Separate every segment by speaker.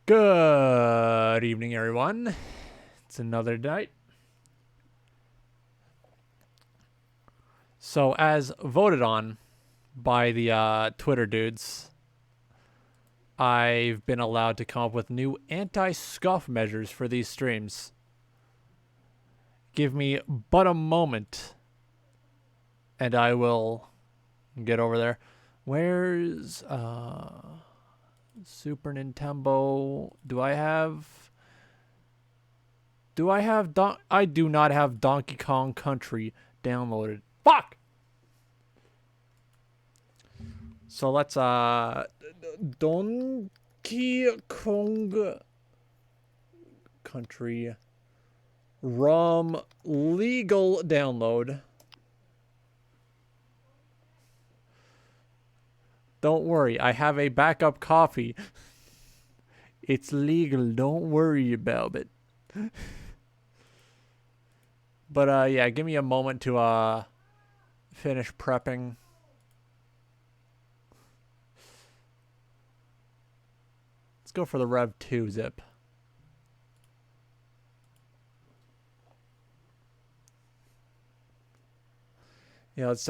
Speaker 1: Good evening, everyone. It's another night. So, as voted on by the Twitter dudes, I've been allowed to come up with new anti-scuff measures for these streams. Give me but a moment, and I will get over there. Where's Super Nintendo? I do not have Donkey Kong Country downloaded. Fuck! So let's Donkey Kong Country ROM legal download. Don't worry, I have a backup copy. It's legal, don't worry about it. But yeah, give me a moment to finish prepping. Let's go for the Rev 2 zip. Yeah, let's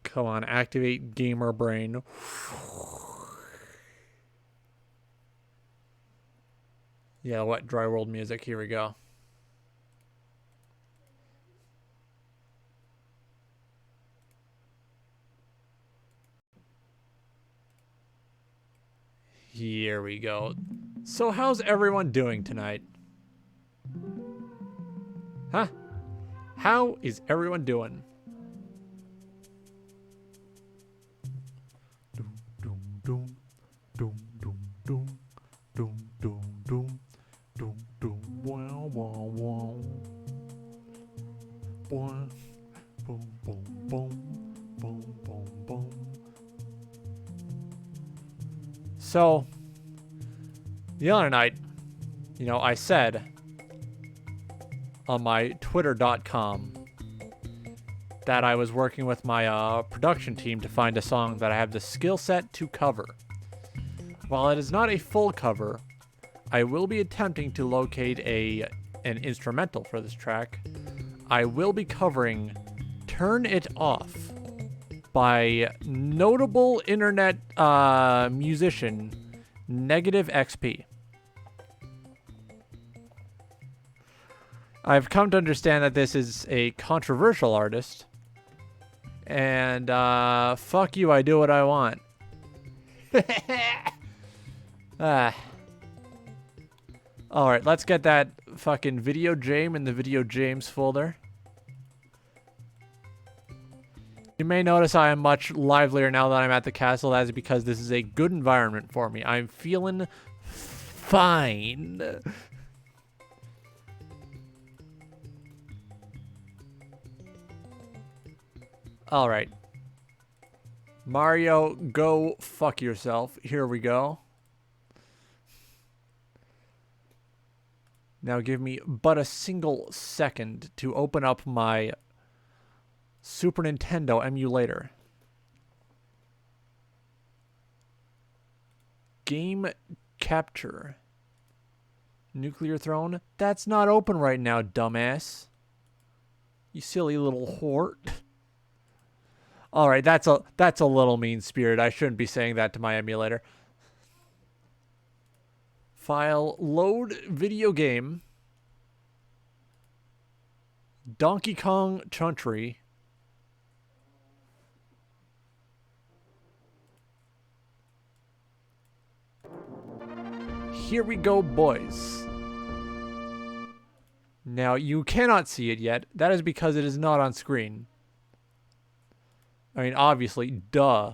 Speaker 1: come on, activate gamer brain. Yeah, what dry world music? Here we go. Here we go. So how's everyone doing tonight? Huh? How is everyone doing? So, the other night, I said on my twitter.com that I was working with my production team to find a song that I have the skill set to cover. While it is not a full cover, I will be attempting to locate an instrumental for this track. I will be covering Turn It Off by notable internet musician Negative XP. I've come to understand that this is a controversial artist. And fuck you, I do what I want. Alright, let's get that fucking video James in the video James folder. You may notice I am much livelier now that I'm at the castle. That is because this is a good environment for me. I'm feeling fine. Alright. Mario, go fuck yourself. Here we go. Now give me but a single second to open up my Super Nintendo emulator. Game capture. Nuclear throne? That's not open right now, dumbass. You silly little whore. Alright, that's a little mean-spirited. I shouldn't be saying that to my emulator. File, load video game. Donkey Kong Country. Here we go, boys. Now, you cannot see it yet. That is because it is not on screen. I mean, obviously, duh.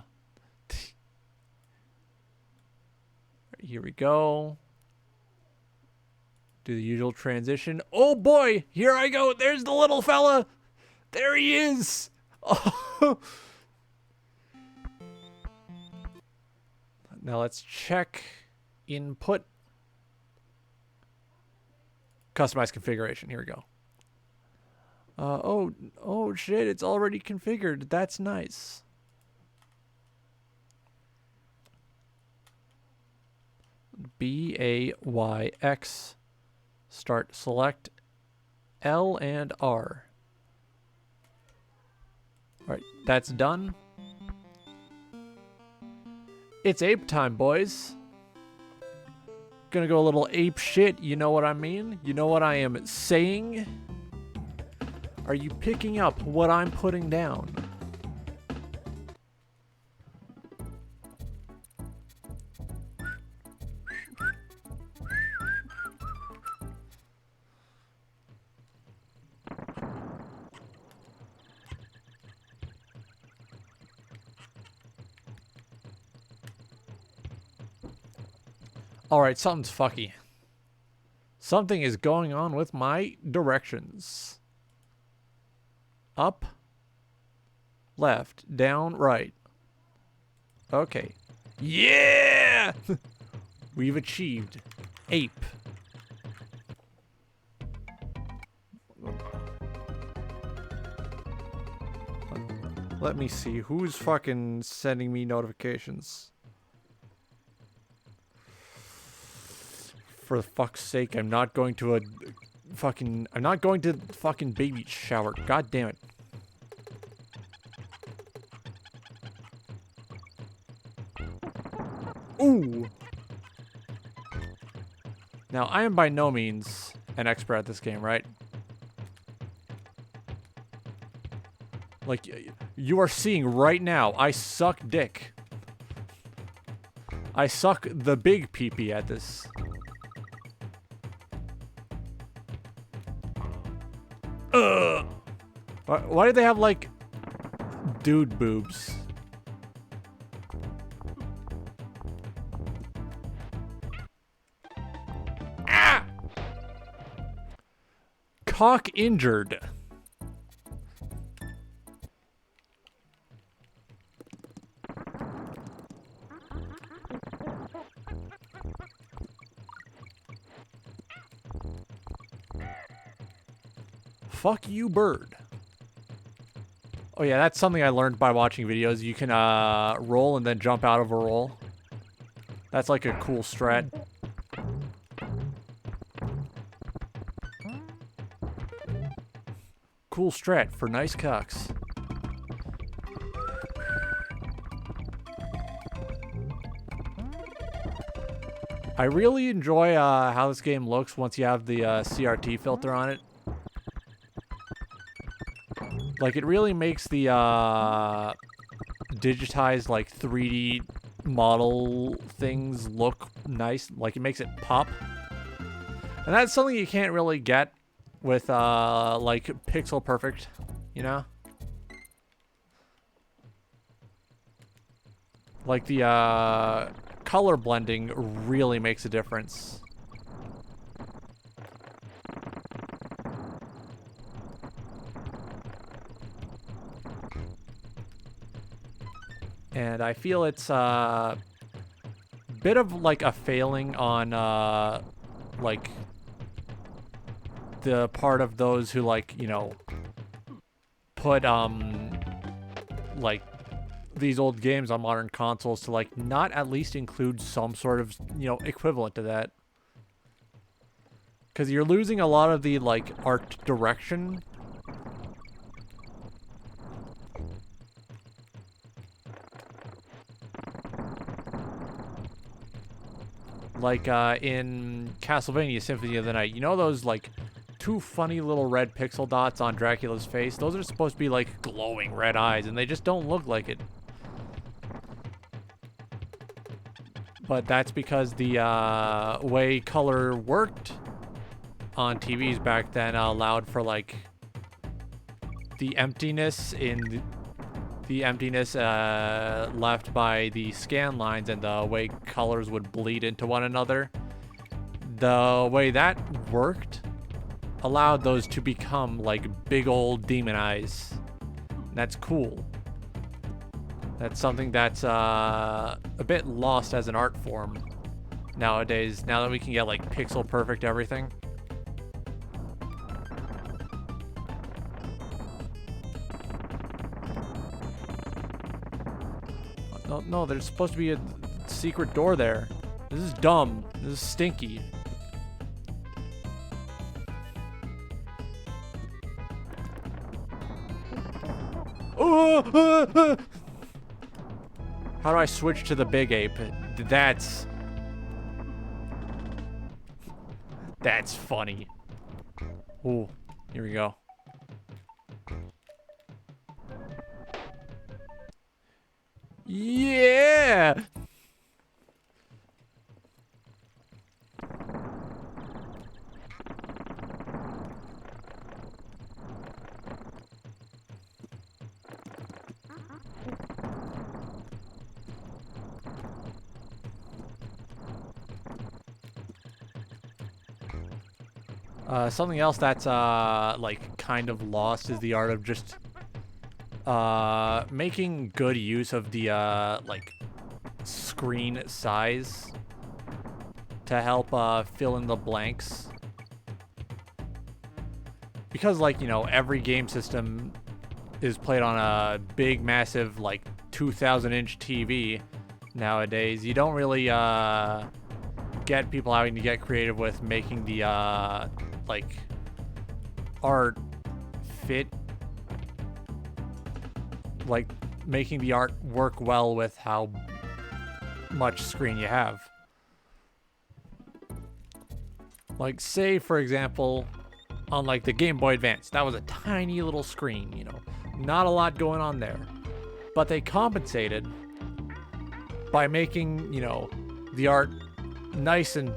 Speaker 1: Here we go. Do the usual transition. Oh boy, here I go. There's the little fella. There he is. Oh. Now let's check input. Customize configuration. Here we go. Oh shit, it's already configured. That's nice. BAYX. Start. Select L and R. Alright, that's done. It's ape time, boys. Gonna go a little ape shit, you know what I mean? You know what I am saying? Are you picking up what I'm putting down? Alright, something's fucky. Something is going on with my directions. Up, left, down, right. Okay. Yeah! We've achieved ape. Let me see. Who's fucking sending me notifications? For fuck's sake, I'm not going to fucking baby shower. God damn it. Ooh. Now, I am by no means an expert at this game, right? Like, you are seeing right now, I suck dick. I suck the big pee-pee at this. Why do they have, like, dude boobs? Ah! Cock injured. Fuck you, bird. Oh yeah, that's something I learned by watching videos. You can roll and then jump out of a roll. That's like a cool strat. Cool strat for nice cocks. I really enjoy how this game looks once you have the CRT filter on it. Like, it really makes the digitized, like, 3D model things look nice. Like, it makes it pop. And that's something you can't really get with, like, pixel perfect, you know? Like, the color blending really makes a difference. And I feel it's a bit of like a failing on like the part of those who, like, you know, put like these old games on modern consoles to, like, not at least include some sort of, you know, equivalent to that. Because you're losing a lot of the, like, art direction. Like, in Castlevania Symphony of the Night. You know those, like, two funny little red pixel dots on Dracula's face? Those are supposed to be, like, glowing red eyes, and they just don't look like it. But that's because the way color worked on TVs back then allowed for, like, the emptiness in the emptiness left by the scan lines and the way colors would bleed into one another. The way that worked allowed those to become like big old demon eyes. And that's cool. That's something that's a bit lost as an art form nowadays, now that we can get like pixel perfect everything. No, there's supposed to be a secret door there. This is dumb. This is stinky. Oh! How do I switch to the big ape? That's funny. Ooh, here we go. Yeah! Something else that's like kind of lost is the art of just making good use of the like screen size to help fill in the blanks. Because like, you know, every game system is played on a big massive like 2,000-inch TV nowadays, you don't really get people having to get creative with making the like art fit, like making the art work well with how much screen you have. Like say for example on like the Game Boy Advance, that was a tiny little screen, you know, not a lot going on there, but they compensated by making, you know, the art nice and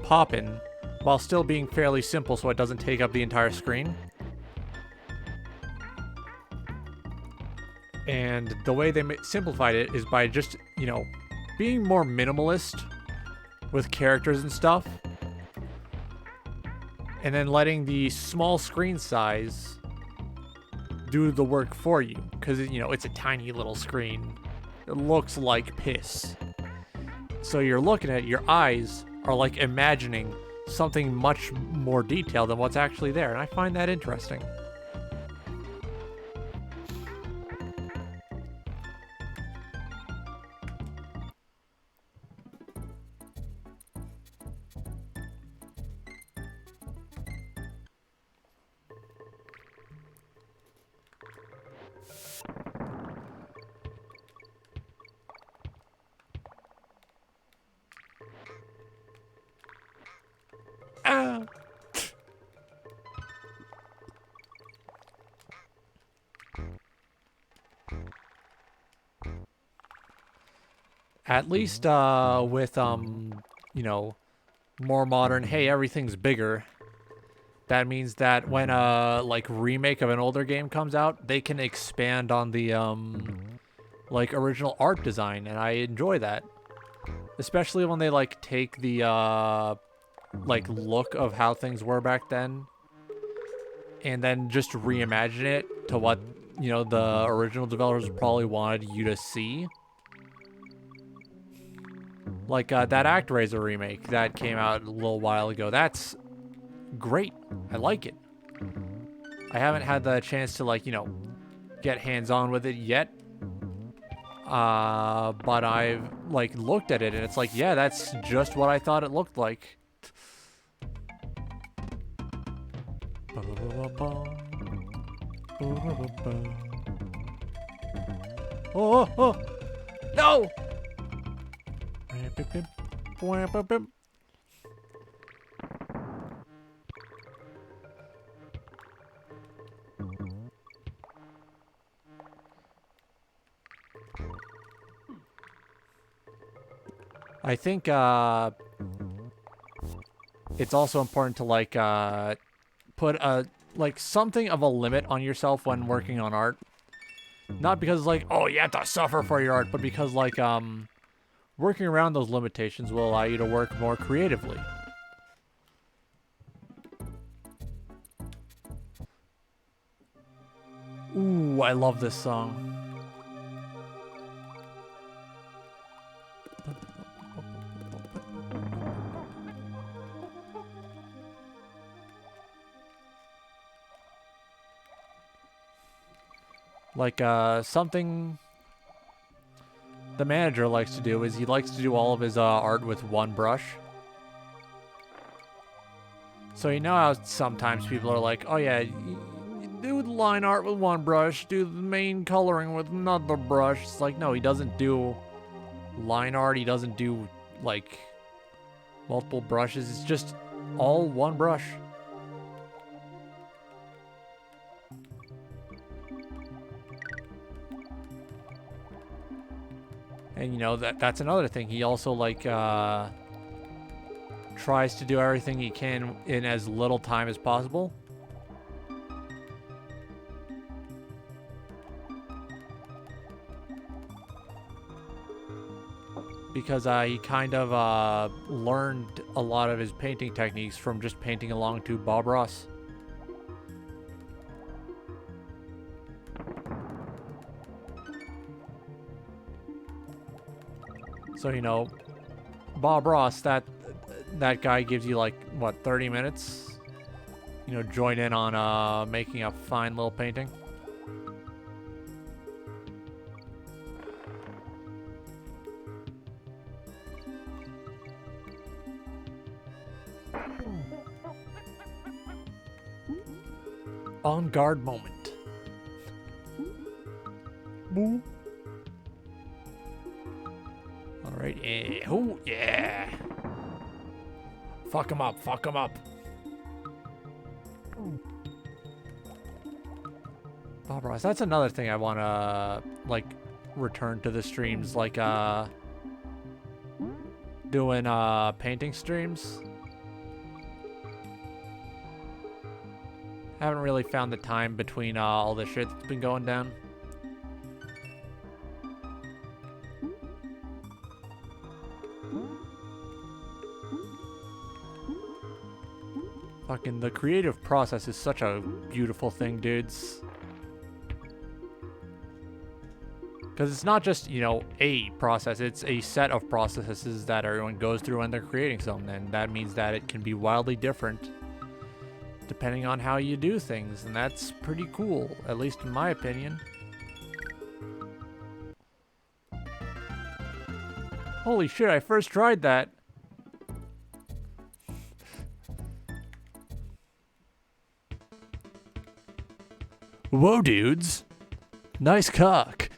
Speaker 1: poppin' while still being fairly simple so it doesn't take up the entire screen. And the way they simplified it is by just, you know, being more minimalist with characters and stuff. And then letting the small screen size do the work for you. Because, you know, it's a tiny little screen. It looks like piss. So you're looking at it, your eyes are like imagining something much more detailed than what's actually there. And I find that interesting. At least with you know, more modern, hey, everything's bigger. That means that when a like remake of an older game comes out, they can expand on the like original art design, and I enjoy that. Especially when they like take the like look of how things were back then and then just reimagine it to what, you know, the original developers probably wanted you to see. Like that ActRaiser remake that came out a little while ago. That's great. I like it. I haven't had the chance to like, you know, get hands-on with it yet. But I've like looked at it and it's like, yeah, that's just what I thought it looked like. Oh, oh, no! I think it's also important to like put a like something of a limit on yourself when working on art. Not because like, oh, you have to suffer for your art, but because like working around those limitations will allow you to work more creatively. Ooh, I love this song. Like something the manager likes to do is he likes to do all of his art with one brush. So you know how sometimes people are like, oh yeah, do the line art with one brush, do the main coloring with another brush. It's like, no, he doesn't do line art. He doesn't do, like, multiple brushes. It's just all one brush. And, you know, that's another thing. He also, like, tries to do everything he can in as little time as possible. Because he kind of learned a lot of his painting techniques from just painting along to Bob Ross. So, you know, Bob Ross, that guy gives you, like, what, 30 minutes? You know, join in on making a fine little painting. On guard moment. Boo. Alright, oh, yeah. Fuck him up, fuck him up. Bob Ross, that's another thing I want to, like, return to the streams, like, doing, painting streams. Haven't really found the time between, all the shit that's been going down. Fucking the creative process is such a beautiful thing, dudes. Because it's not just, you know, a process. It's a set of processes that everyone goes through when they're creating something. And that means that it can be wildly different depending on how you do things. And that's pretty cool, at least in my opinion. Holy shit, I first tried that. Whoa, dudes. Nice cock.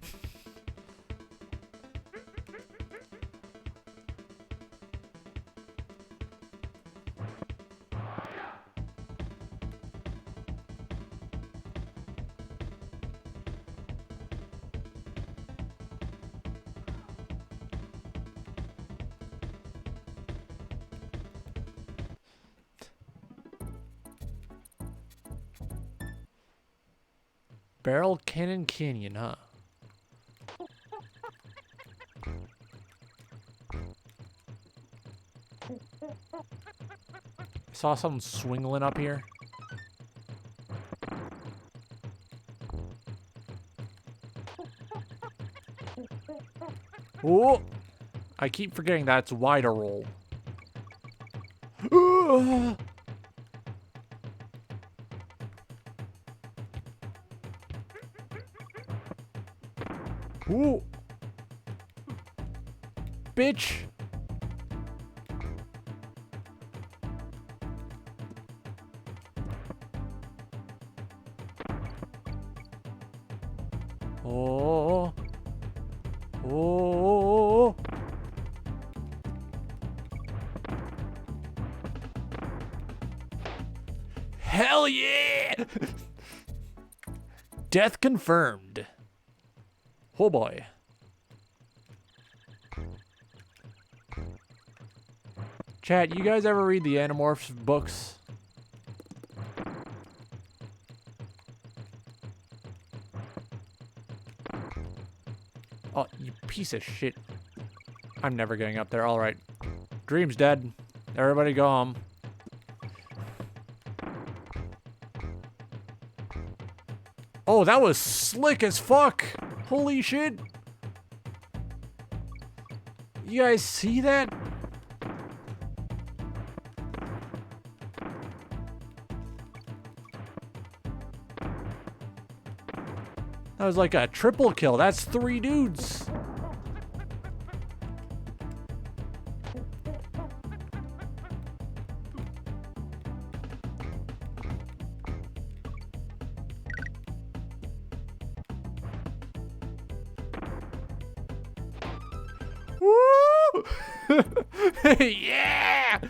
Speaker 1: Barrel Cannon Canyon, huh? I saw something swingling up here. Oh! I keep forgetting that's wider roll. Ooh. Bitch. Oh. Oh. Hell yeah. Death confirmed. Oh boy. Chat, you guys ever read the Animorphs books? Oh, you piece of shit. I'm never getting up there. Alright. Dream's dead. Everybody go home. Oh, that was slick as fuck. Holy shit. You guys see that? That was like a triple kill. That's 3 dudes. Yeah!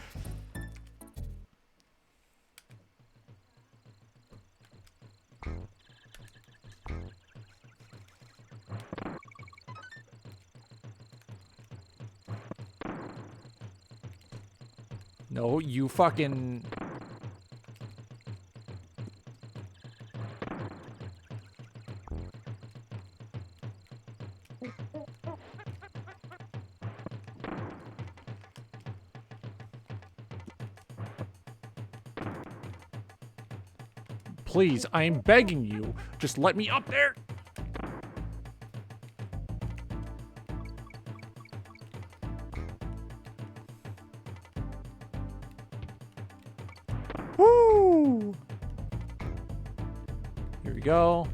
Speaker 1: No, you fucking... Please, I am begging you. Just let me up there. Woo! Here we go.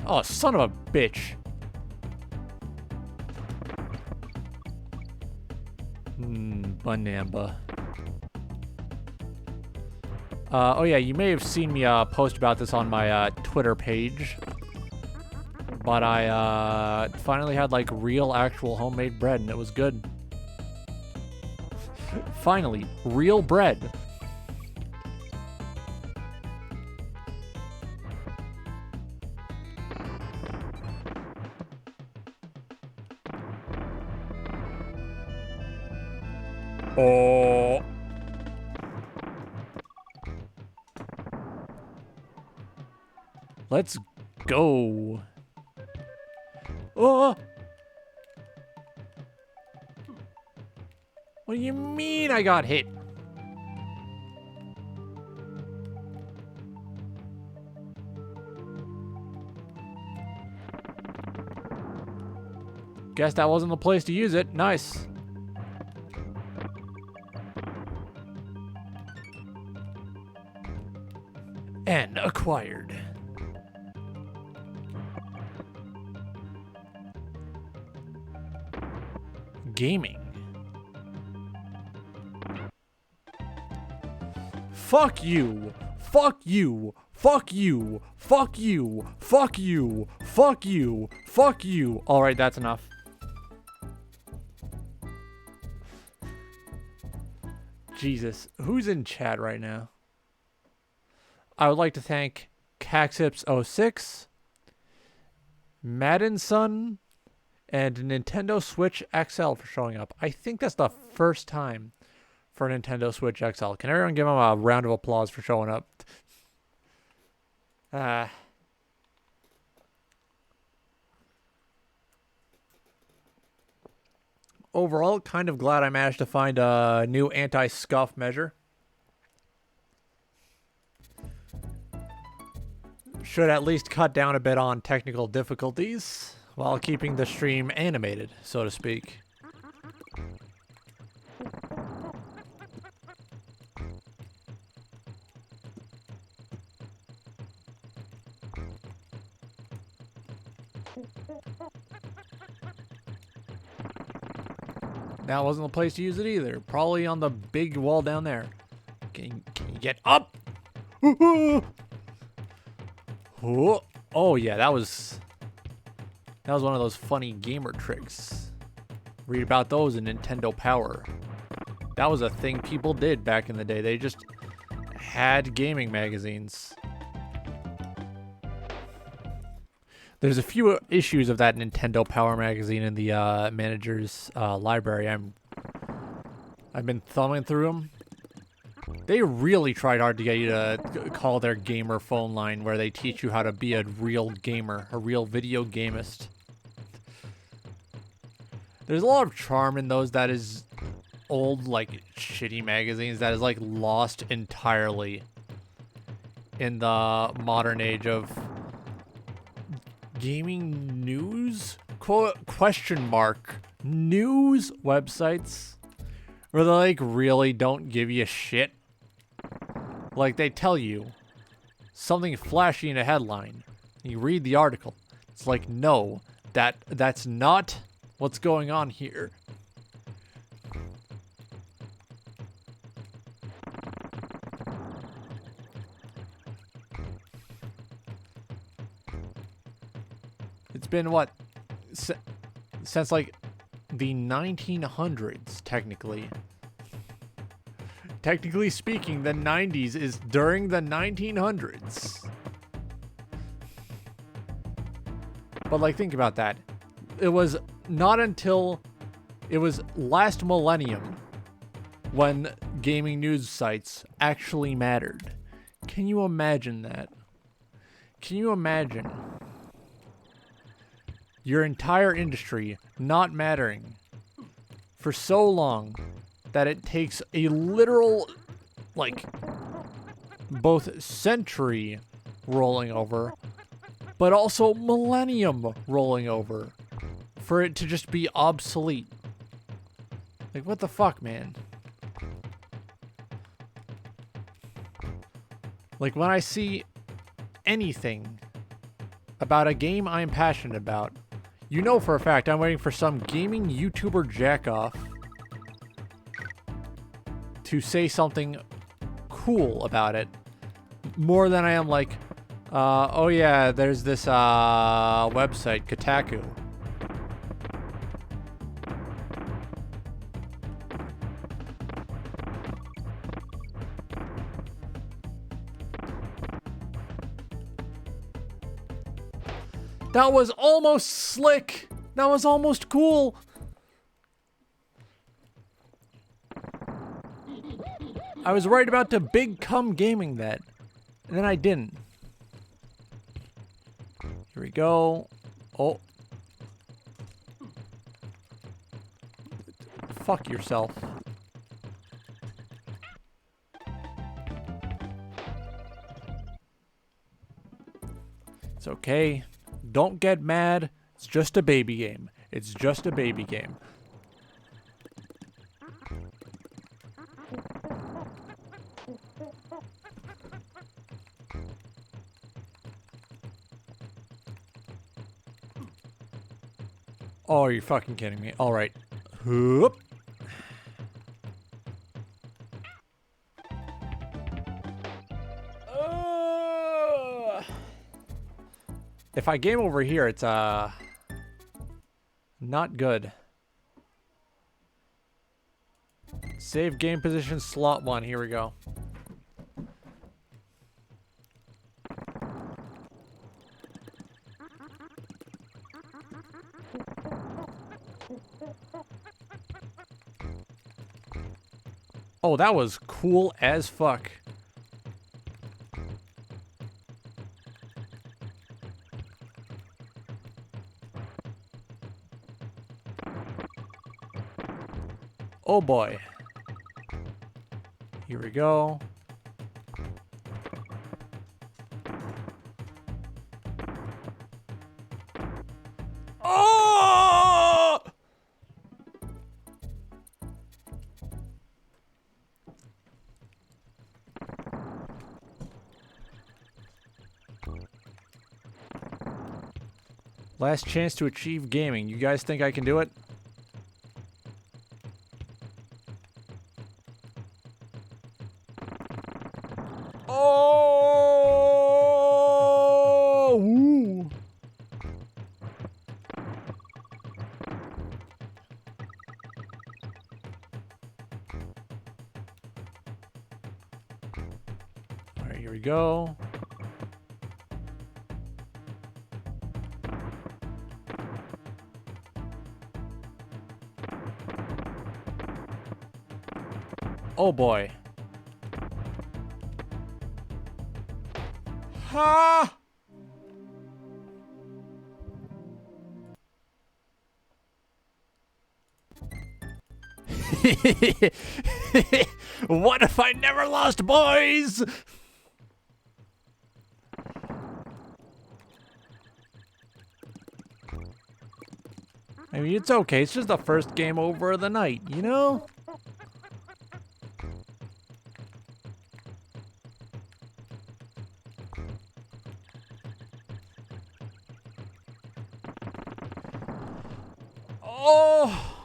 Speaker 1: Oh, son of a bitch. Banamba. Oh yeah, you may have seen me post about this on my Twitter page. But I finally had like real actual homemade bread and it was good. Finally, real bread. Oh. Let's go. Oh. What do you mean I got hit? Guess that wasn't the place to use it. Nice. And acquired. Gaming. Fuck you. Fuck you. Fuck you. Fuck you. Fuck you. Fuck you. Fuck you. All right, that's enough. Jesus, who's in chat right now? I would like to thank Caxips06, Madden Son, and Nintendo Switch XL for showing up. I think that's the first time for Nintendo Switch XL. Can everyone give them a round of applause for showing up? Overall, kind of glad I managed to find a new anti-scuff measure. Should at least cut down a bit on technical difficulties while keeping the stream animated, so to speak. That wasn't the place to use it either. Probably on the big wall down there. Can you get up? Oh yeah, that was one of those funny gamer tricks. Read about those in Nintendo Power. That was a thing people did back in the day. They just had gaming magazines. There's a few issues of that Nintendo Power magazine in the manager's library. I've been thumbing through them. They really tried hard to get you to call their gamer phone line where they teach you how to be a real gamer, a real video gamist. There's a lot of charm in those that is old, like, shitty magazines that is, like, lost entirely in the modern age of gaming news? Question mark. News websites where they, like, really don't give you shit. Like, they tell you something flashy in a headline. You read the article. It's like, no, that's not what's going on here. It's been, what, since, like, the 1900s, technically. Technically speaking, the 90s is during the 1900s. But like, think about that. It was not until it was last millennium when gaming news sites actually mattered. Can you imagine that? Can you imagine your entire industry not mattering for so long that it takes a literal, like, both century rolling over, but also millennium rolling over for it to just be obsolete? Like, what the fuck, man? Like, when I see anything about a game I'm passionate about, you know for a fact I'm waiting for some gaming YouTuber jackoff to say something cool about it, more than I am like, oh yeah, there's this website, Kotaku. That was almost slick. That was almost cool. I was right about to big cum gaming that, and then I didn't. Here we go. Oh. Fuck yourself. It's okay. Don't get mad. It's just a baby game. It's just a baby game. Oh, you're fucking kidding me. All right. Whoop. If I game over here, it's not good. Save game position slot 1. Here we go. Oh, that was cool as fuck. Oh boy. Here we go. Oh! Last chance to achieve gaming. You guys think I can do it? Oh! Woo. All right, here we go. Oh boy. Ha! What if I never lost, boys? I mean, it's okay. It's just the first game over of the night, you know? Oh!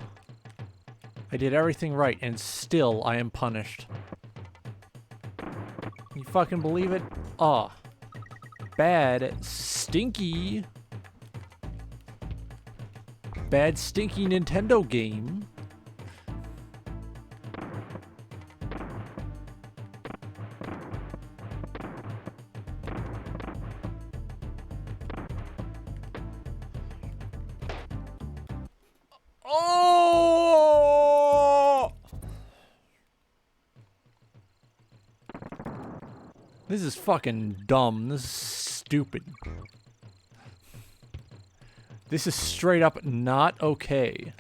Speaker 1: I did everything right, and still I am punished. You fucking believe it? Ah. Bad. Stinky. bad stinky Nintendo game. Oh! This is fucking dumb. This is stupid. This is straight up not okay.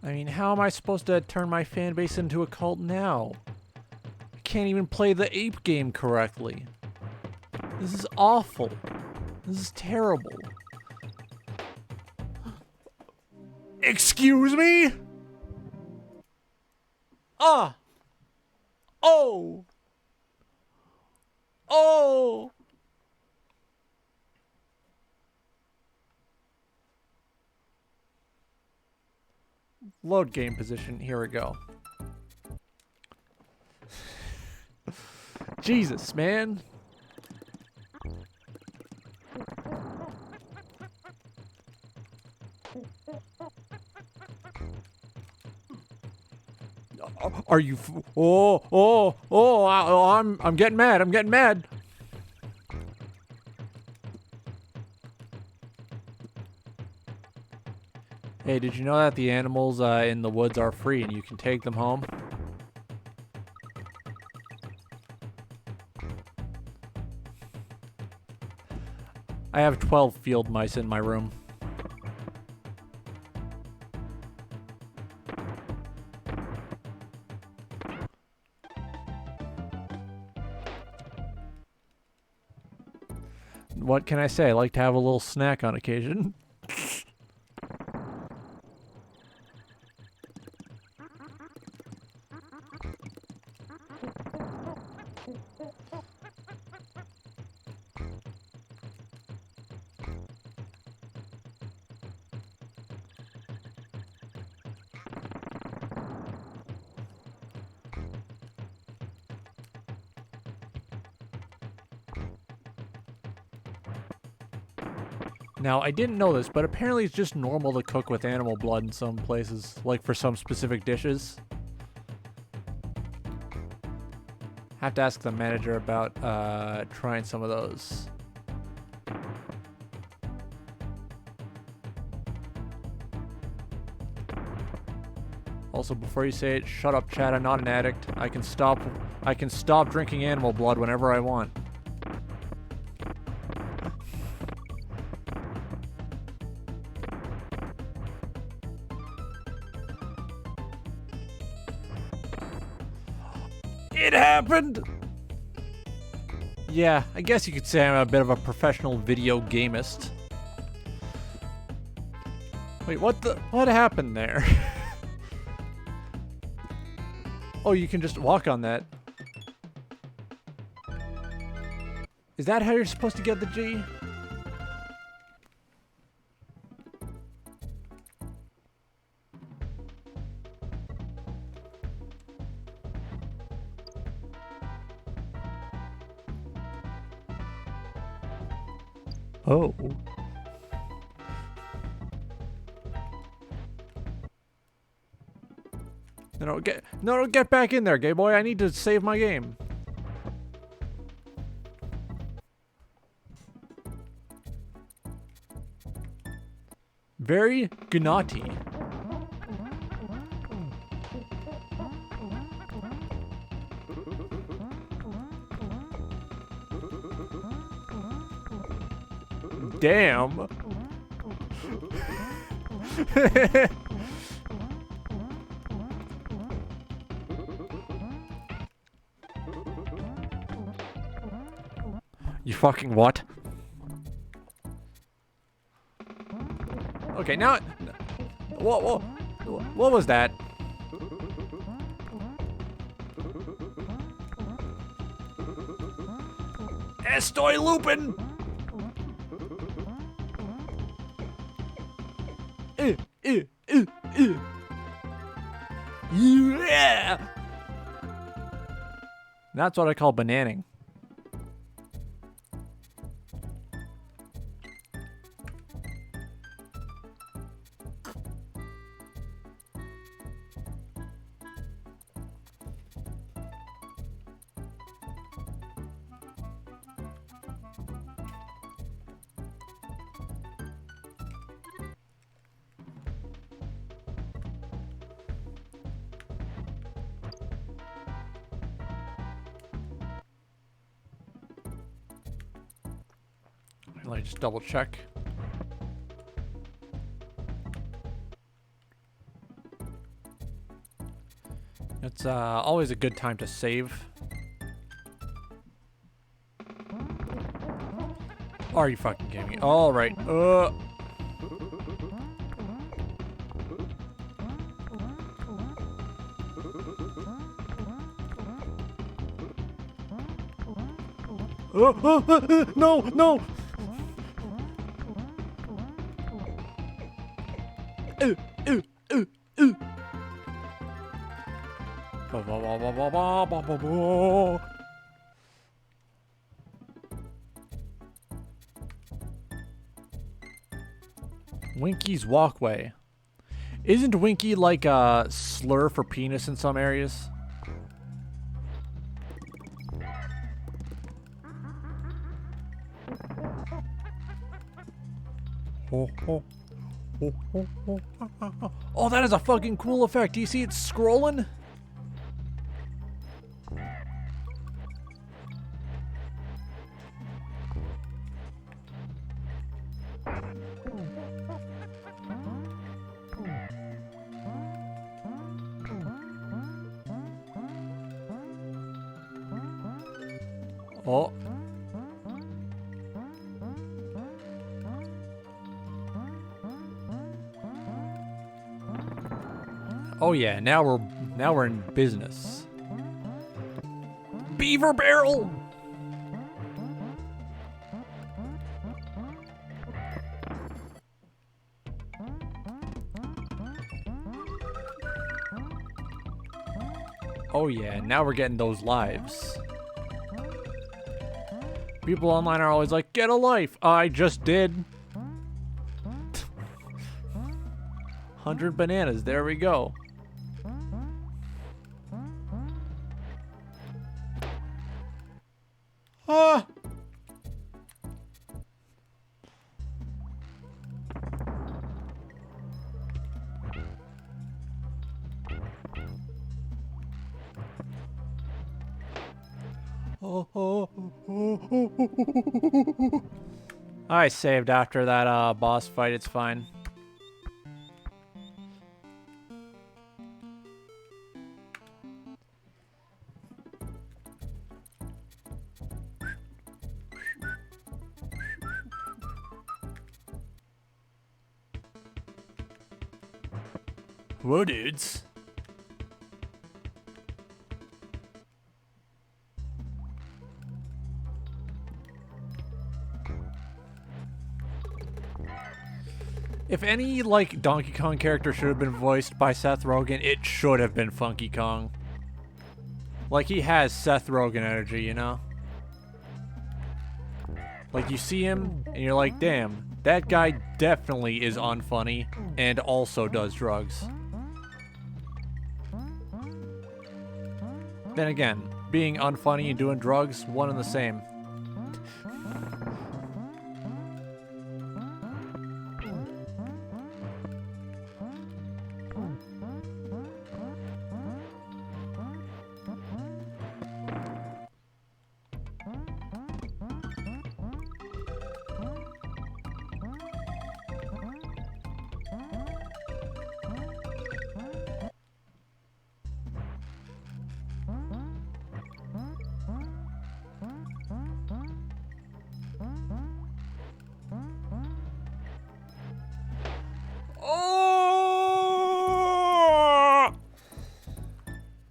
Speaker 1: I mean, how am I supposed to turn my fan base into a cult now? I can't even play the ape game correctly. This is awful. This is terrible. Excuse me? Ah! Oh! Oh! Load game position. Here we go. Jesus, man. Are you? I'm getting mad. I'm getting mad. Hey, did you know that the animals in the woods are free and you can take them home? I have 12 field mice in my room. What can I say? I like to have a little snack on occasion. Now, I didn't know this, but apparently it's just normal to cook with animal blood in some places, like for some specific dishes. Have to ask the manager about trying some of those. Also, before you say it, shut up, Chad. I'm not an addict. I can stop drinking animal blood whenever I want. It happened! Yeah, I guess you could say I'm a bit of a professional video gamist. Wait, what happened there? Oh, you can just walk on that. Is that how you're supposed to get the G? Oh. No, get back in there, gay boy. I need to save my game. Very gnaughty. Damn. You fucking what? Okay, now... What was that? Estoy looping! Yeah! That's what I call bananing. Let me just double check. It's always a good time to save. Are you fucking kidding me? All right. No, no. Winky's walkway. Isn't Winky like a slur for penis in some areas? Oh, that is a fucking cool effect. Do you see it scrolling? Oh. Oh yeah, now we're in business. Beaver barrel. Oh yeah, now we're getting those lives. People online are always like, get a life. I just did. 100 bananas, there we go. Ah! I saved after that boss fight, it's fine. Whoa, dudes. If any, like, Donkey Kong character should have been voiced by Seth Rogen, it should have been Funky Kong. Like, he has Seth Rogen energy, you know? Like, you see him, and you're like, damn, that guy definitely is unfunny, and also does drugs. Then again, being unfunny and doing drugs, one and the same.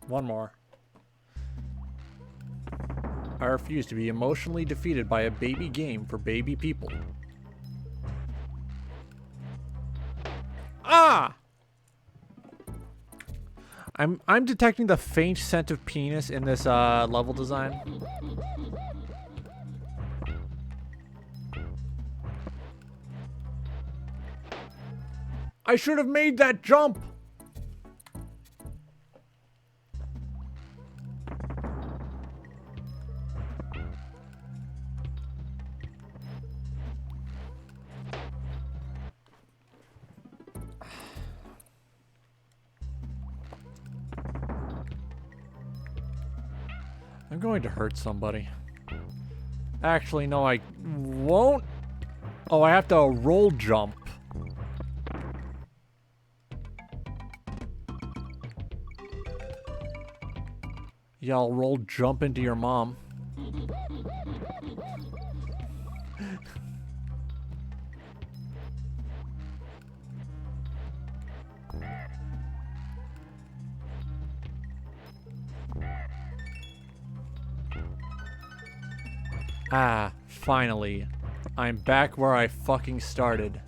Speaker 1: One more. I refuse to be emotionally defeated by a baby game for baby people. Ah! I'm detecting the faint scent of penis in this level design. I should have made that jump. I'm going to hurt somebody. Actually, no, I won't. Oh, I have to roll jump. Yeah, I'll roll jump into your mom. Ah, finally. I'm back where I fucking started.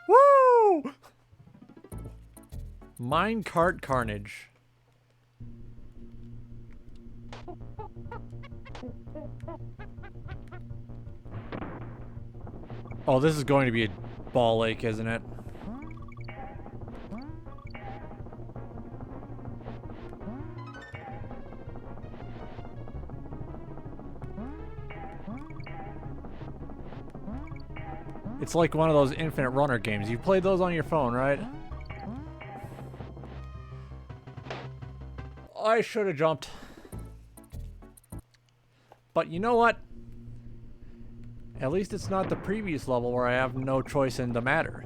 Speaker 1: Woo! Minecart carnage. Oh, this is going to be a ball ache, isn't it? It's like one of those infinite runner games. You played those on your phone, right? I should have jumped. But you know what? At least it's not the previous level where I have no choice in the matter.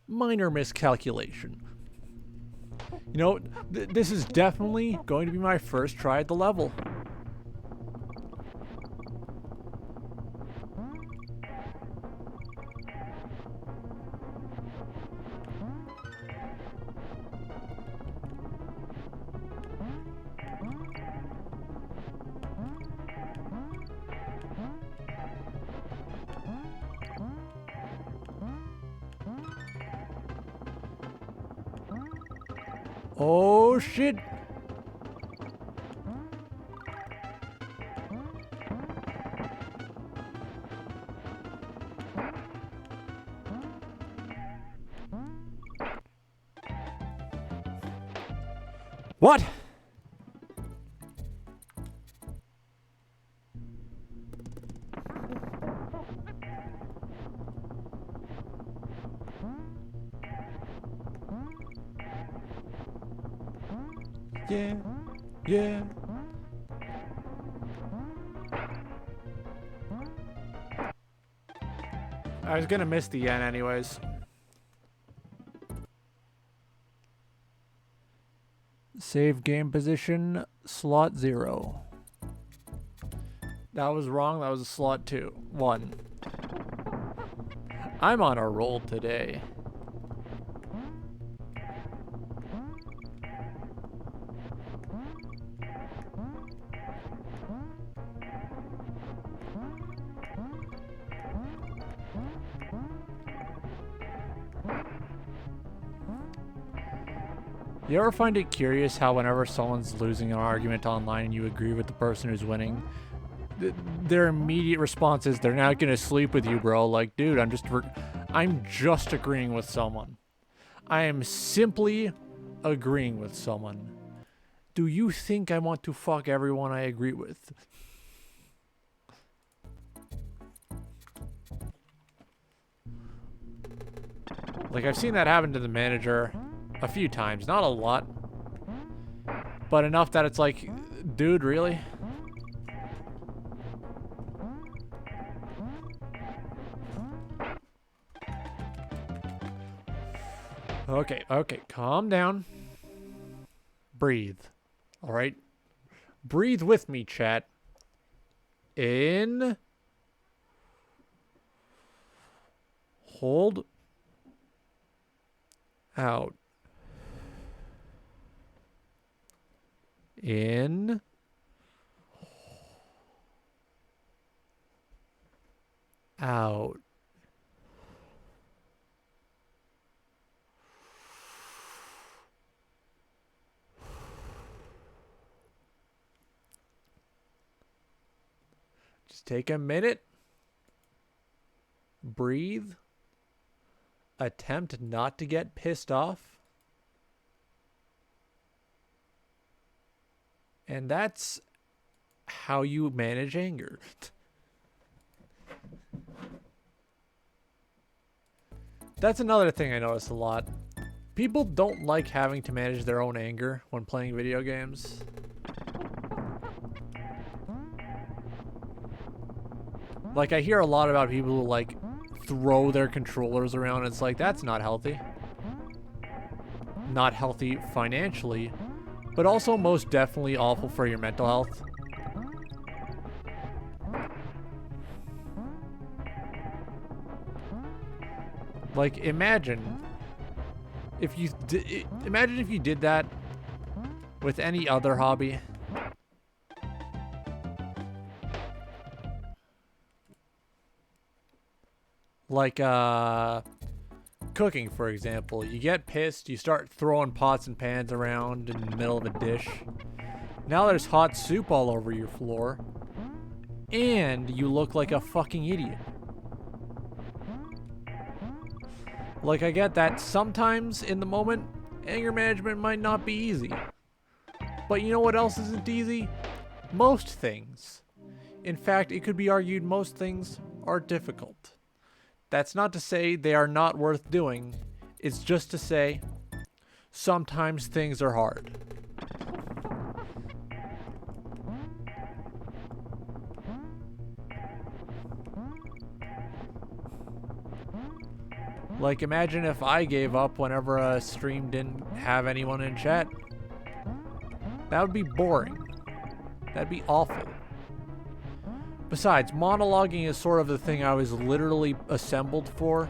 Speaker 1: Minor miscalculation. You know, this is definitely going to be my first try at the level. Oh shit! What? Yeah, yeah. I was gonna miss the end anyways. Save game position, slot 0. That was wrong, that was a slot 2. 1. I'm on a roll today. You ever find it curious how whenever someone's losing an argument online and you agree with the person who's winning, their immediate response is they're not gonna sleep with you, bro. Like, dude, I'm just agreeing with someone. I am simply agreeing with someone. Do you think I want to fuck everyone I agree with? Like, I've seen that happen to the manager a few times. Not a lot. But enough that it's like, dude, really? Okay, calm down. breathe. All right? Breathe with me, chat. In. Hold. Out. In. Out. Just take a minute. Breathe. Attempt not to get pissed off. And that's how you manage anger. That's another thing I notice a lot. People don't like having to manage their own anger when playing video games. Like, I hear a lot about people who, like, throw their controllers around. It's like, that's not healthy. Not healthy financially, but also most definitely awful for your mental health. Like, imagine if you did that with any other hobby. Like, cooking, for example. You get pissed, you start throwing pots and pans around in the middle of a dish. Now there's hot soup all over your floor. And you look like a fucking idiot. Like, I get that sometimes in the moment, anger management might not be easy. But you know what else isn't easy? Most things. In fact, it could be argued most things are difficult. That's not to say they are not worth doing. It's just to say sometimes things are hard. Like, imagine if I gave up whenever a stream didn't have anyone in chat. That would be boring. That'd be awful. Besides, monologuing is sort of the thing I was literally assembled for.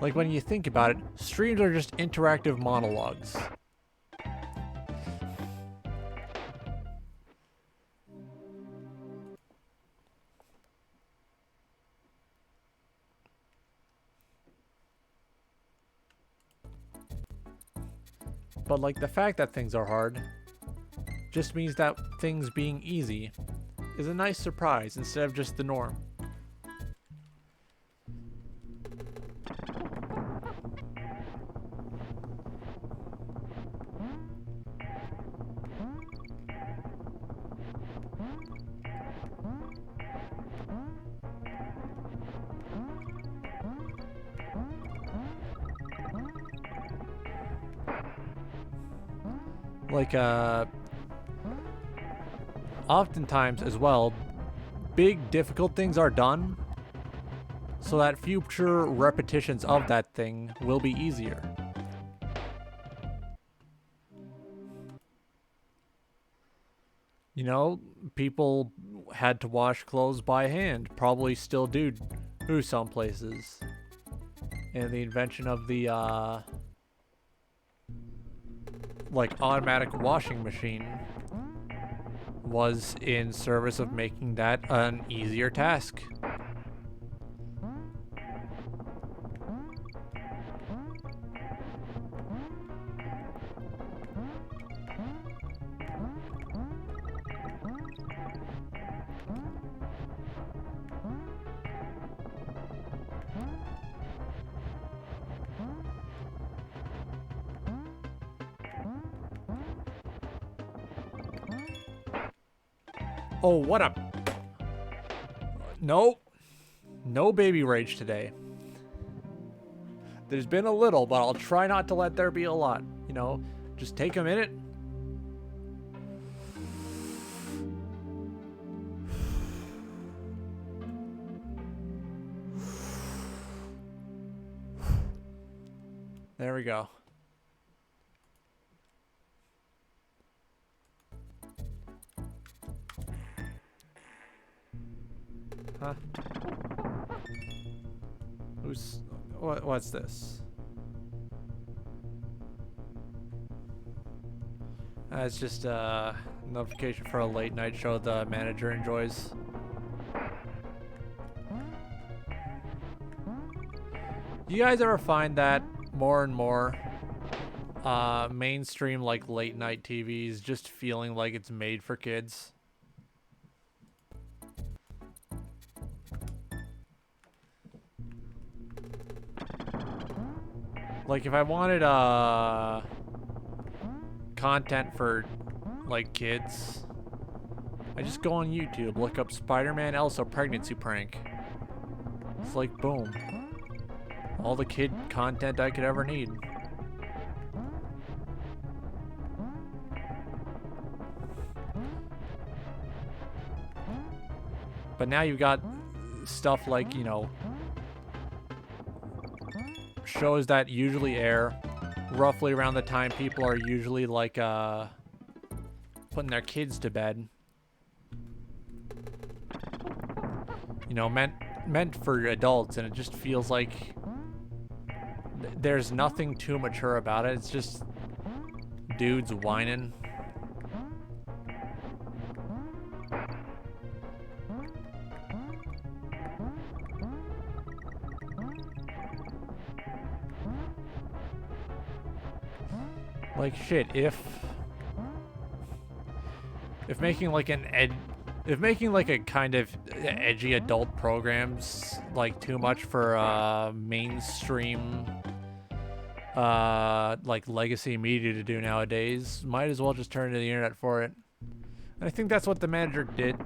Speaker 1: Like, when you think about it, streams are just interactive monologues. But, like, the fact that things are hard just means that things being easy is a nice surprise instead of just the norm. Like, oftentimes as well, big difficult things are done so that future repetitions of that thing will be easier. You know, people had to wash clothes by hand, probably still do some places. And the invention of the like automatic washing machine was in service of making that an easier task. Oh, what a... Nope. No baby rage today. There's been a little, but I'll try not to let there be a lot. You know, just take a minute. There we go. Huh? What's this? It's just a notification for a late night show the manager enjoys. You guys ever find that more and more mainstream like late night TVs just feeling like it's made for kids? Like if I wanted content for like kids, I just go on YouTube, look up Spider-Man Elsa pregnancy prank. It's like boom. All the kid content I could ever need. But now you've got stuff like, you know, shows that usually air roughly around the time people are usually like putting their kids to bed. You know, meant for adults, and it just feels like there's nothing too mature about it. It's just dudes whining. Like shit, if making like if making like a kind of edgy adult programs like too much for mainstream like legacy media to do nowadays, might as well just turn to the internet for it. And I think that's what the manager did.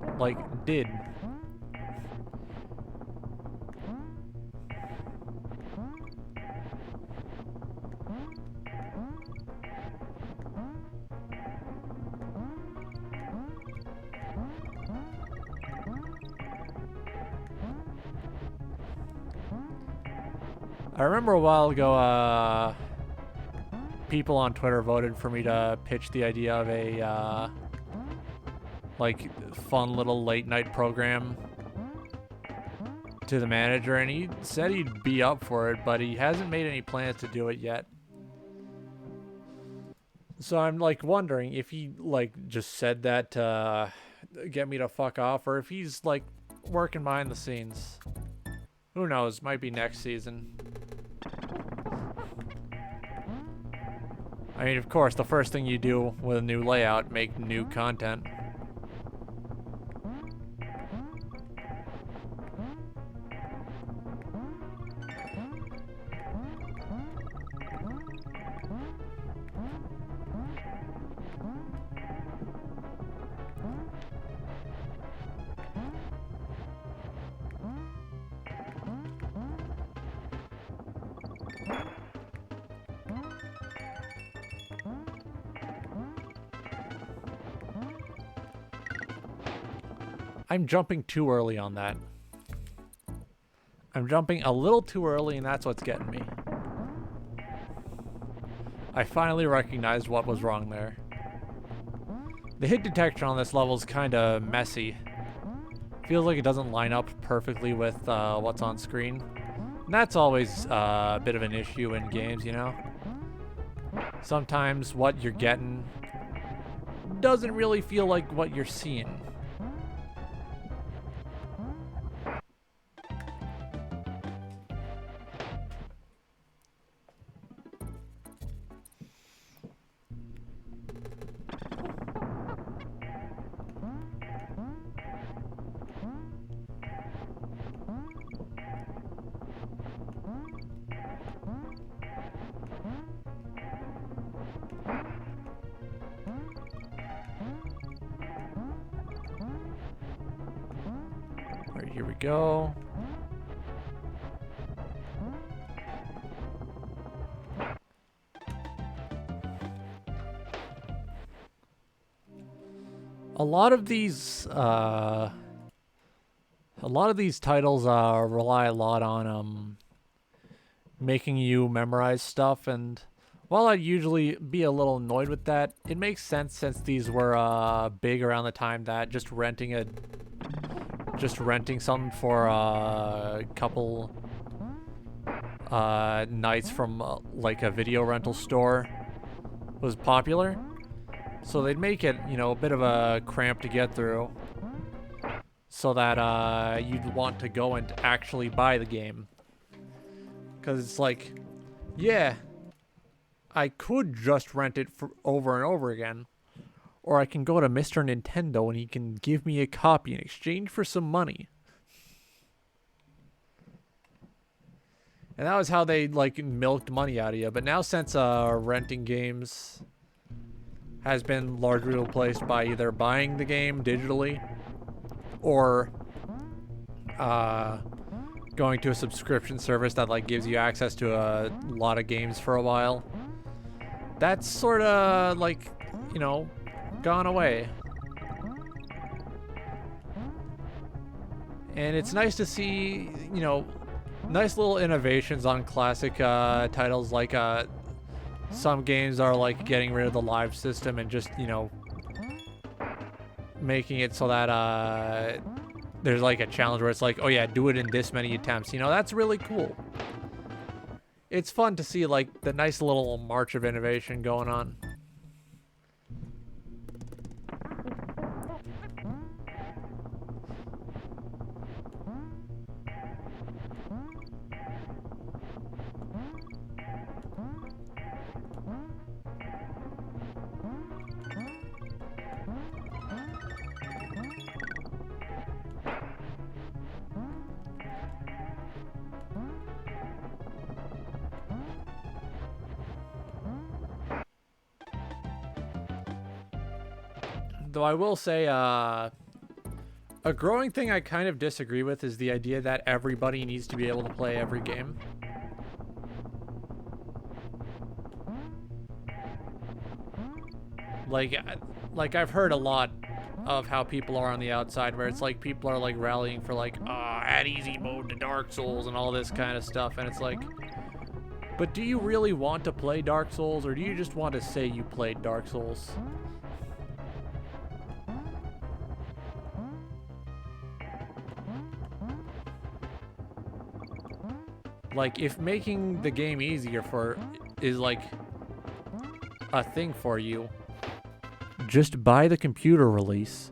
Speaker 1: I remember a while ago, people on Twitter voted for me to pitch the idea of a, like, fun little late night program to the manager, and he said he'd be up for it, but he hasn't made any plans to do it yet. So I'm, like, wondering if he, like, just said that to get me to fuck off, or if he's, like, working behind the scenes. Who knows? Might be next season. I mean, of course, the first thing you do with a new layout, make new content. I'm jumping too early on that. I'm jumping a little too early, and that's what's getting me. I finally recognized what was wrong there. The hit detection on this level is kind of messy. Feels like it doesn't line up perfectly with what's on screen. And that's always a bit of an issue in games, you know? Sometimes what you're getting doesn't really feel like what you're seeing. Alright, here we go. A lot of these titles rely a lot on making you memorize stuff, and while I'd usually be a little annoyed with that, it makes sense since these were big around the time that just renting something for a couple nights from like a video rental store was popular. So they'd make it, you know, a bit of a cramp to get through, so that you'd want to go and actually buy the game. Because it's like, yeah, I could just rent it for over and over again, or I can go to Mr. Nintendo and he can give me a copy in exchange for some money. And that was how they like milked money out of you. But now, since renting games has been largely replaced by either buying the game digitally or going to a subscription service that like gives you access to a lot of games for a while, that's sort of like, you know, gone away. And it's nice to see, you know, nice little innovations on classic titles, like some games are like getting rid of the live system and just, you know, making it so that there's like a challenge where it's like, oh yeah, do it in this many attempts. You know, that's really cool. It's fun to see like the nice little march of innovation going on. Though I will say, a growing thing I kind of disagree with is the idea that everybody needs to be able to play every game. Like I've heard a lot of how people are on the outside, where it's like people are like rallying for like, add easy mode to Dark Souls and all this kind of stuff, and it's like, but do you really want to play Dark Souls, or do you just want to say you played Dark Souls? Like, if making the game easier is like a thing for you, just buy the computer release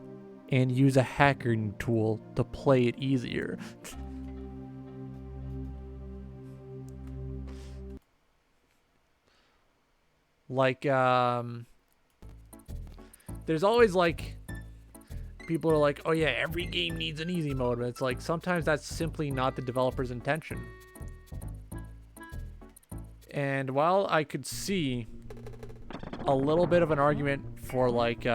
Speaker 1: and use a hacking tool to play it easier. Like, there's always like, people are like, oh yeah, every game needs an easy mode, but it's like, sometimes that's simply not the developer's intention. And while I could see a little bit of an argument for like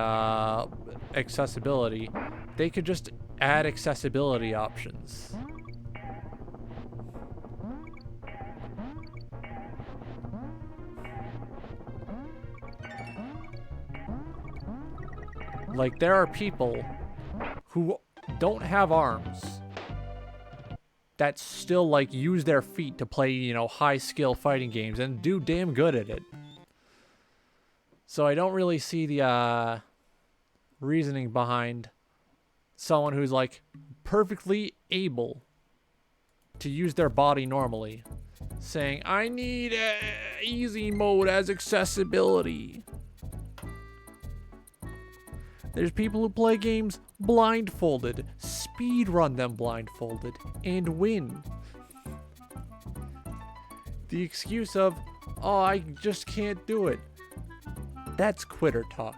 Speaker 1: accessibility, they could just add accessibility options. Like, there are people who don't have arms that still like use their feet to play, you know, high skill fighting games and do damn good at it. So I don't really see the reasoning behind someone who's like perfectly able to use their body normally saying, I need easy mode as accessibility. There's people who play games blindfolded, speedrun them blindfolded, and win. The excuse of, oh, I just can't do it. That's quitter talk.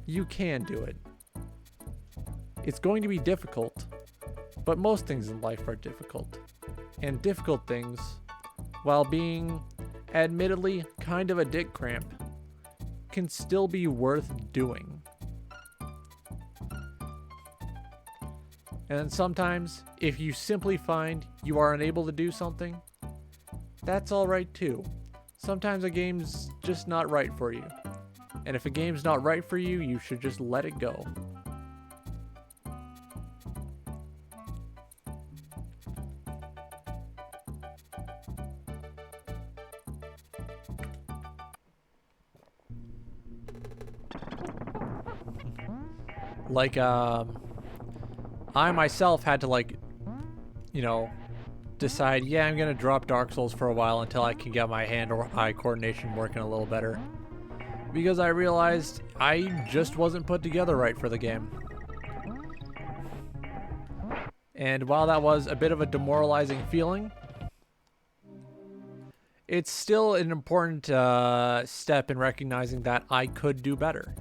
Speaker 1: You can do it. It's going to be difficult, but most things in life are difficult. And difficult things, while being admittedly kind of a dick cramp, can still be worth doing. And then sometimes, if you simply find you are unable to do something, that's alright too. Sometimes a game's just not right for you. And if a game's not right for you, you should just let it go. Like, I myself had to, like, you know, decide, yeah, I'm gonna drop Dark Souls for a while until I can get my hand-eye coordination working a little better. Because I realized I just wasn't put together right for the game. And while that was a bit of a demoralizing feeling, it's still an important step in recognizing that I could do better.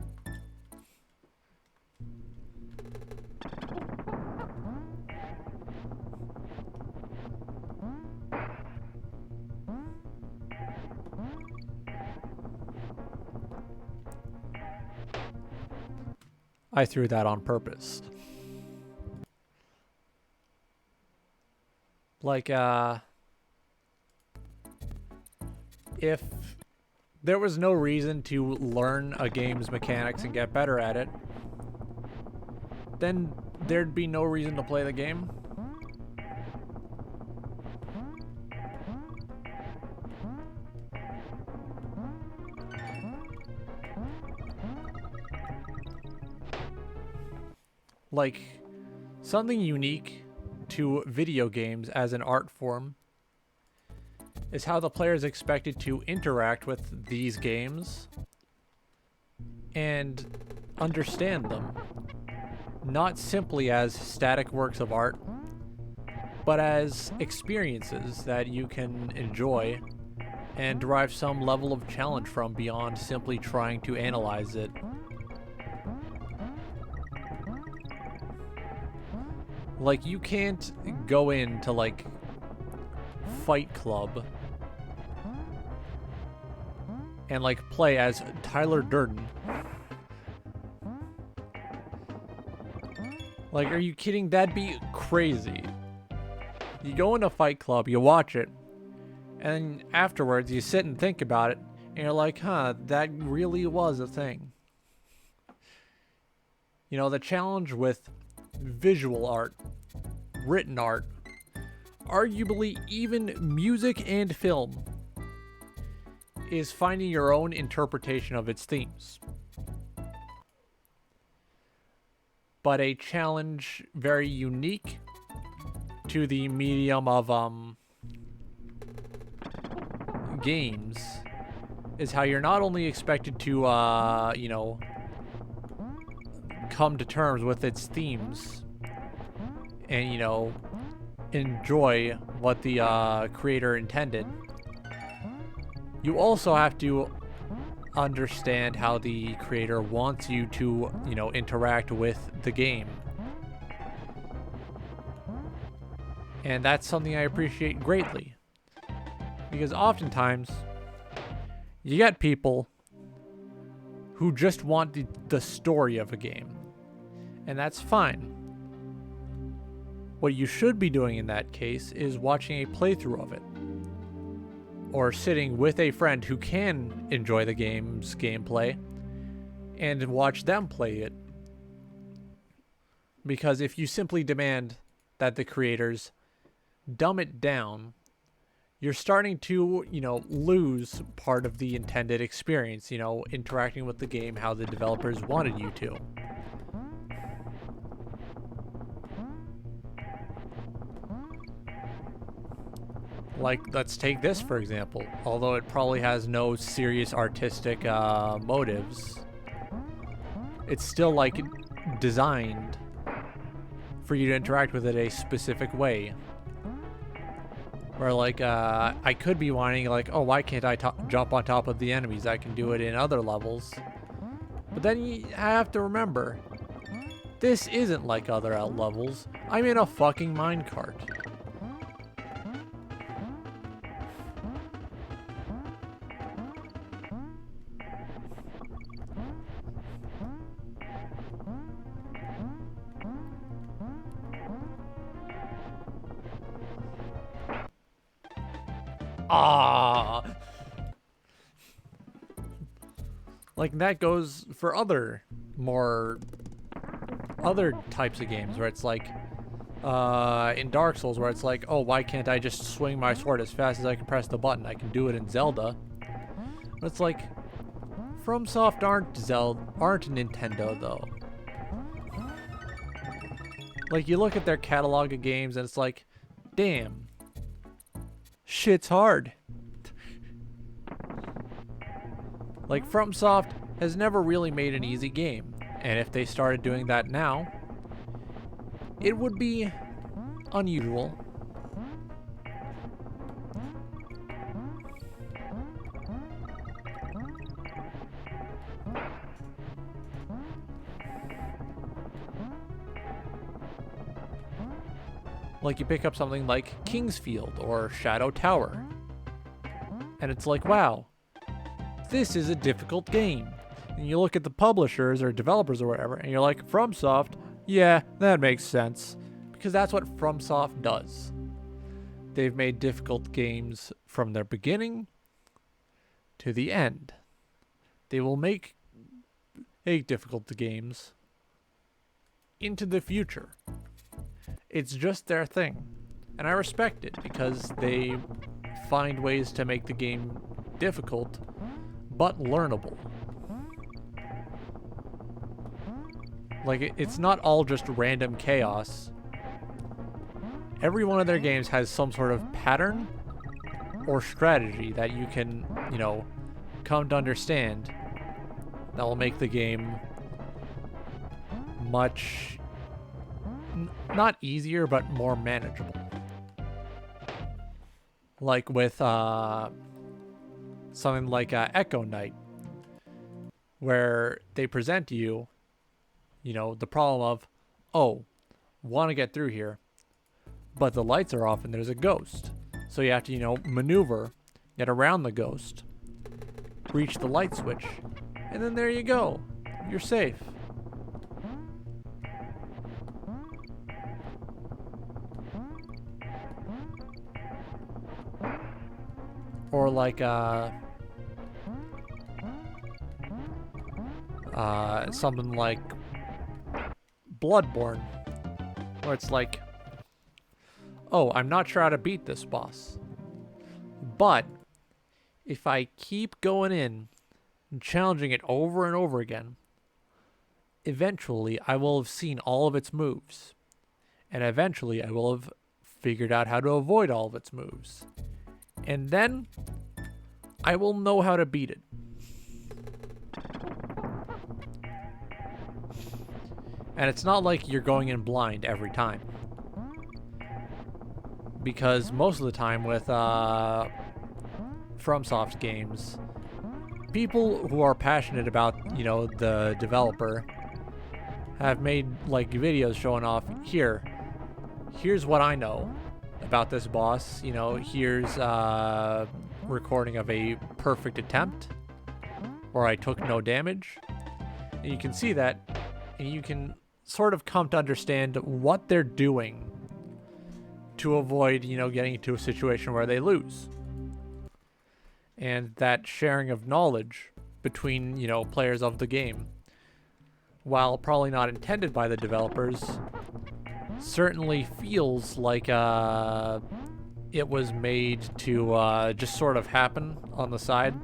Speaker 1: I threw that on purpose. Like, if there was no reason to learn a game's mechanics and get better at it, then there'd be no reason to play the game. Like, something unique to video games as an art form is how the player is expected to interact with these games and understand them, not simply as static works of art, but as experiences that you can enjoy and derive some level of challenge from beyond simply trying to analyze it. Like, you can't go into, like, Fight Club and, like, play as Tyler Durden. Like, are you kidding? That'd be crazy. You go into Fight Club, you watch it, and afterwards you sit and think about it, and you're like, huh, that really was a thing. You know, the challenge with visual art, written art, arguably even music and film, is finding your own interpretation of its themes. But a challenge very unique to the medium of games is how you're not only expected to, you know, come to terms with its themes and, you know, enjoy what the creator intended, you also have to understand how the creator wants you to, you know, interact with the game. And that's something I appreciate greatly. Because oftentimes, you get people who just want the story of a game. And that's fine. What you should be doing in that case is watching a playthrough of it. Or sitting with a friend who can enjoy the game's gameplay and watch them play it. Because if you simply demand that the creators dumb it down, you're starting to, you know, lose part of the intended experience, you know, interacting with the game how the developers wanted you to. Like, let's take this for example. Although it probably has no serious artistic motives, it's still, like, designed for you to interact with it a specific way. Where, like, I could be whining, like, oh, why can't I jump on top of the enemies? I can do it in other levels. But then you have to remember, this isn't like other levels. I'm in a fucking minecart. Like, that goes for other types of games where it's like, in Dark Souls, where it's like, oh, why can't I just swing my sword as fast as I can press the button? I can do it in Zelda. But it's like, FromSoft aren't Nintendo, though. Like, you look at their catalog of games and it's like, damn, shit's hard. Like, FromSoft has never really made an easy game, and if they started doing that now, it would be unusual. Like, you pick up something like Kingsfield or Shadow Tower, and it's like, wow, this is a difficult game. And you look at the publishers or developers or whatever, and you're like, FromSoft, yeah, that makes sense. Because that's what FromSoft does. They've made difficult games from their beginning to the end. They will make difficult games into the future. It's just their thing. And I respect it because they find ways to make the game difficult but learnable. Like, it's not all just random chaos. Every one of their games has some sort of pattern or strategy that you can, you know, come to understand that will make the game much, not easier, but more manageable. Like with something like Echo Knight, where they present to you, you know, the problem of, oh, want to get through here, but the lights are off and there's a ghost. So you have to, you know, maneuver, get around the ghost, reach the light switch, and then there you go. You're safe. Or like something like Bloodborne, where it's like, oh, I'm not sure how to beat this boss, but if I keep going in and challenging it over and over again, eventually I will have seen all of its moves, and eventually I will have figured out how to avoid all of its moves, and then I will know how to beat it. And it's not like you're going in blind every time. Because most of the time with FromSoft games, people who are passionate about, you know, the developer have made like videos showing off, here's what I know about this boss. You know, here's recording of a perfect attempt where I took no damage. And you can see that, and you can sort of come to understand what they're doing to avoid, you know, getting into a situation where they lose. And that sharing of knowledge between, you know, players of the game, while probably not intended by the developers, certainly feels like it was made to just sort of happen on the side.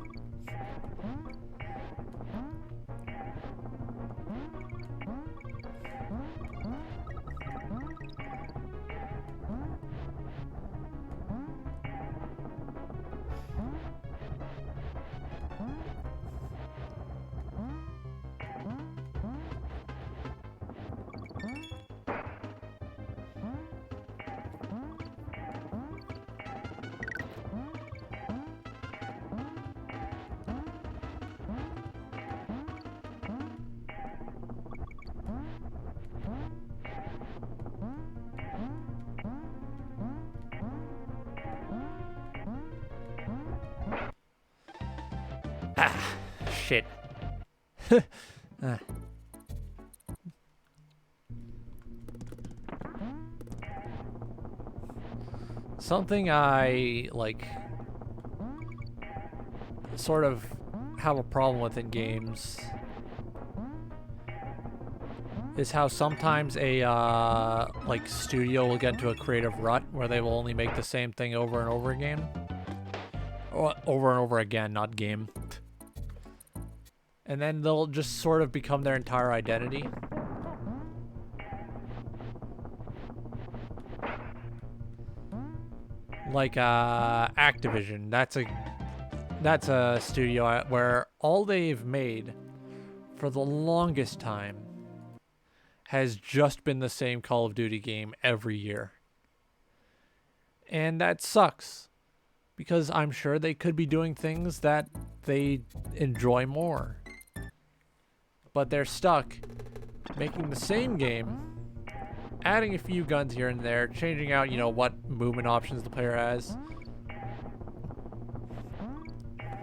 Speaker 1: Shit. Something I, like, sort of have a problem with in games is how sometimes a, like, studio will get into a creative rut where they will only make the same thing over and over again. Or over and over again, not game. And then they'll just sort of become their entire identity. like Activision. That's a studio where all they've made for the longest time has just been the same Call of Duty game every year. And that sucks, because I'm sure they could be doing things that they enjoy more. But they're stuck making the same game, adding a few guns here and there, changing out, what movement options the player has.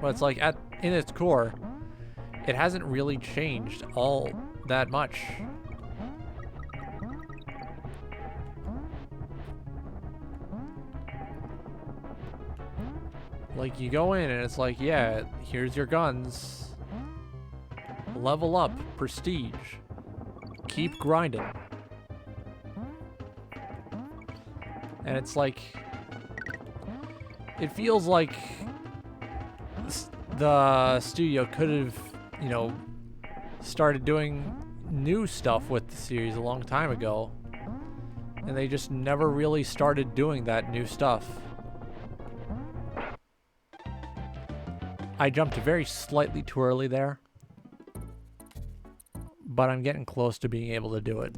Speaker 1: But it's like, in its core, it hasn't really changed all that much. Like, you go in and it's like, yeah, here's your guns. Level up, prestige. Keep grinding. And it's like, it feels like the studio could have, started doing new stuff with the series a long time ago. And they just never really started doing that new stuff. I jumped very slightly too early there, but I'm getting close to being able to do it.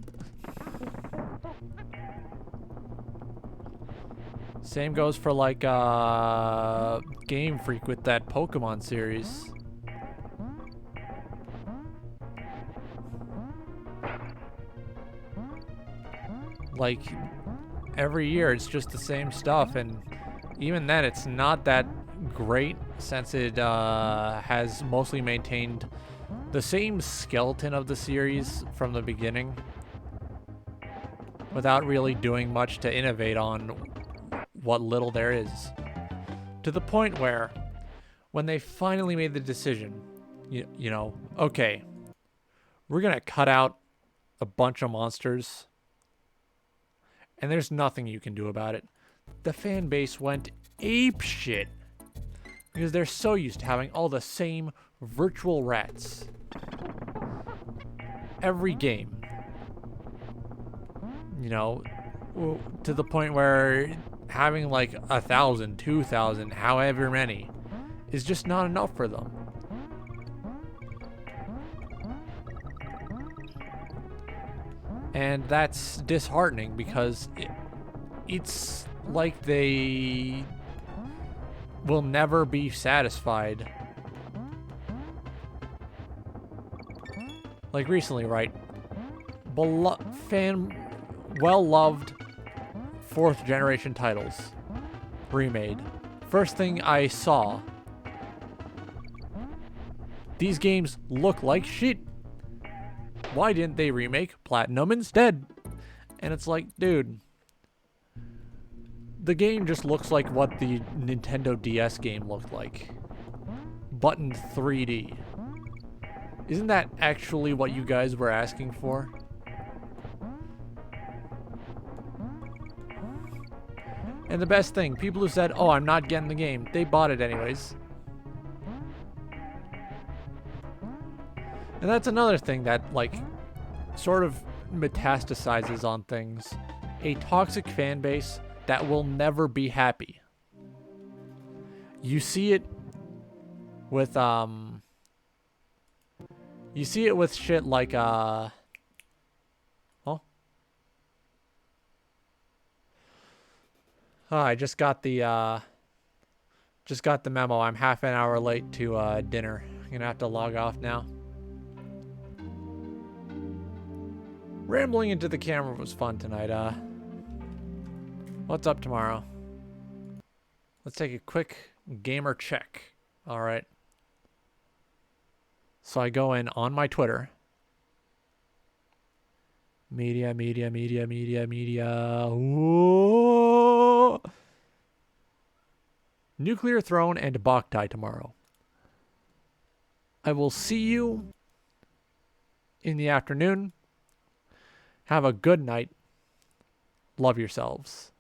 Speaker 1: Same goes for like Game Freak with that Pokemon series. Like, every year it's just the same stuff, and even then it's not that great, since it has mostly maintained the same skeleton of the series from the beginning without really doing much to innovate on what little there is. To the point where, when they finally made the decision, okay, we're gonna cut out a bunch of monsters and there's nothing you can do about it, the fan base went ape shit. Because they're so used to having all the same virtual rats. Every game. To the point where having like 1,000, 2,000, however many, is just not enough for them. And that's disheartening, because it's like they will never be satisfied. Like recently, right? Well-loved 4th generation titles remade. First thing I saw, these games look like shit. Why didn't they remake Platinum instead? And it's like, dude, the game just looks like what the Nintendo DS game looked like. Button 3D. Isn't that actually what you guys were asking for? And the best thing, people who said, oh, I'm not getting the game, they bought it anyways. And that's another thing that, like, sort of metastasizes on things. A toxic fan base that will never be happy. You see it with shit like I just got the memo. I'm half an hour late to dinner. I'm gonna have to log off now. Rambling into the camera was fun tonight. What's up tomorrow? Let's take a quick gamer check. All right. So I go in on my Twitter. Media. Ooh. Nuclear Throne and Boktai tomorrow. I will see you in the afternoon. Have a good night. Love yourselves.